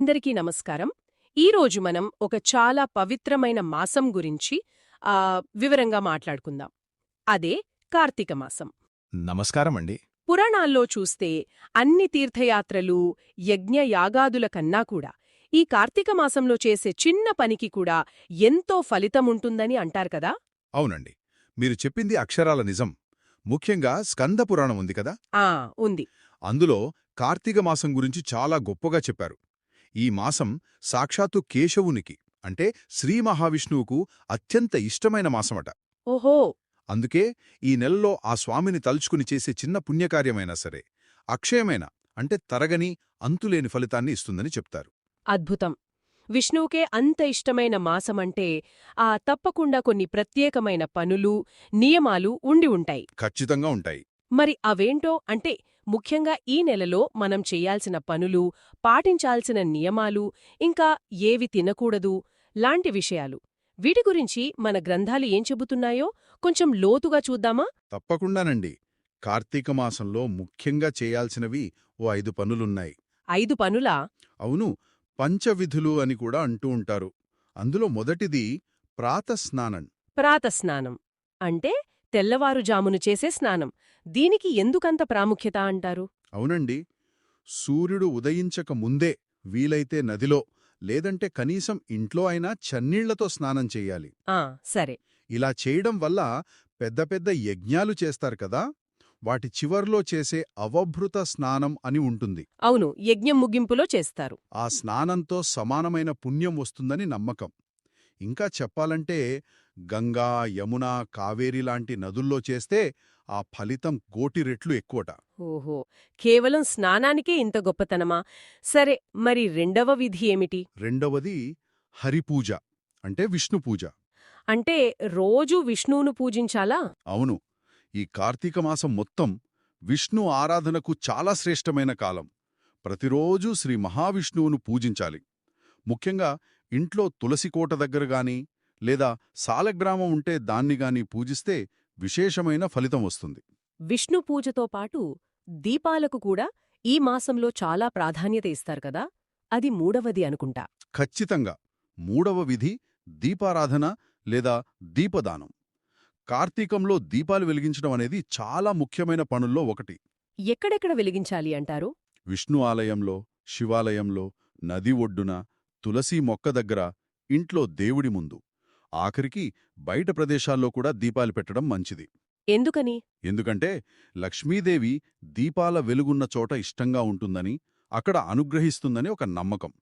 అందరికీ నమస్కారం. ఈరోజు మనం ఒక చాలా పవిత్రమైన మాసం గురించి వివరంగా మాట్లాడుకుందాం. అదే కార్తీక మాసం. నమస్కారమండి. పురాణాల్లో చూస్తే అన్ని తీర్థయాత్రలు, యజ్ఞ యాగాదుల కన్నా కూడా ఈ కార్తీక మాసంలో చేసే చిన్న పనికి కూడా ఎంతో ఫలితముంటుందని అంటారు కదా. అవునండి. మీరు చెప్పింది అక్షరాల నిజం. ముఖ్యంగా స్కంద పురాణం ఉంది కదా, ఆ ఉంది. అందులో కార్తీక మాసం గురించి చాలా గొప్పగా చెప్పారు. ఈ మాసం సాక్షాత్తు కేశవునికి అంటే శ్రీ మహావిష్ణువుకు అత్యంత ఇష్టమైన మాసమట. ఓహో. అందుకే ఈ నెలలో ఆ స్వామిని తలుచుకుని చేసే చిన్న పుణ్యకార్యమైనా సరే అక్షయమైన అంటే తరగని అంతులేని ఫలితాన్ని ఇస్తుందని చెప్తారు. అద్భుతం. విష్ణువుకే అంత ఇష్టమైన మాసమంటే తప్పకుండా కొన్ని ప్రత్యేకమైన పనులు, నియమాలు ఉండి ఉంటాయి. ఖచ్చితంగా ఉంటాయి. మరి అవేంటో అంటే ముఖ్యంగా ఈ నెలలో మనం చెయ్యాల్సిన పనులు, పాటించాల్సిన నియమాలు, ఇంకా ఏవి తినకూడదు లాంటి విషయాలు. వీటి గురించి మన గ్రంథాలు ఏం చెబుతున్నాయో కొంచెం లోతుగా చూద్దామా? తప్పకుండానండి. కార్తీక మాసంలో ముఖ్యంగా చేయాల్సినవి ఓ 5 పనులున్నాయి. 5 పనులా? అవును, పంచవిధులు అని కూడా అంటూ ఉంటారు. అందులో మొదటిది ప్రాతస్నానం. ప్రాతస్నానం అంటే తెల్లవారుజామును చేసే స్నానం. దీనికి ఎందుకంత ప్రాముఖ్యత అంటారు? అవునండి, సూర్యుడు ఉదయించక ముందే వీలైతే నదిలో లేదంటే కనీసం ఇంట్లో అయినా చన్నీళ్లతో స్నానం చెయ్యాలి. సరే. ఇలా చేయడం వల్ల పెద్ద పెద్ద యజ్ఞాలు చేస్తారు కదా, వాటి చివర్లో చేసే అవభృత స్నానం అని ఉంటుంది. అవును, యజ్ఞం ముగింపులో చేస్తారు. ఆ స్నానంతో సమానమైన పుణ్యం వస్తుందని నమ్మకం. ఇంకా చెప్పాలంటే గంగా, యమున, కావేరి లాంటి నదుల్లో చేస్తే ఆ ఫలితం కోటి రెట్లు ఎక్కువట. ఓహో, కేవలం స్నానానికే ఇంత గొప్పతనమా? సరే, మరి రెండవ విధి ఏమిటి? రెండవది హరిపూజ అంటే విష్ణుపూజ. అంటే రోజూ విష్ణువును పూజించాలా? అవును, ఈ కార్తీక మాసం మొత్తం విష్ణు ఆరాధనకు చాలా శ్రేష్టమైన కాలం. ప్రతిరోజూ శ్రీ మహావిష్ణువును పూజించాలి. ముఖ్యంగా ఇంట్లో తులసికోట దగ్గరగాని లేదా సాలగ్రామం ఉంటే దాన్నిగాని పూజిస్తే విశేషమైన ఫలితం వస్తుంది. విష్ణు పూజతో పాటు దీపాలకు కూడా ఈ మాసంలో చాలా ప్రాధాన్యత ఇస్తారు కదా. అది మూడవది అనుకుంటా. ఖచ్చితంగా మూడవ విధి దీపారాధన లేదా దీపదానం. కార్తీకంలో దీపాలు వెలిగించడం అనేది చాలా ముఖ్యమైన పనుల్లో ఒకటి. ఎక్కడెక్కడ వెలిగించాలి అంటారు? విష్ణు ఆలయంలో, శివాలయంలో, నది ఒడ్డున, తులసీ మొక్క దగ్గర, ఇంట్లో దేవుడి ముందు, ఆఖరికి బయట ప్రదేశాల్లో కూడా దీపాలు పెట్టడం మంచిది. ఎందుకని? ఎందుకంటే లక్ష్మీదేవి దీపాల వెలుగున్న చోట ఇష్టంగా ఉంటుందని, అక్కడ అనుగ్రహిస్తుందని ఒక నమ్మకం.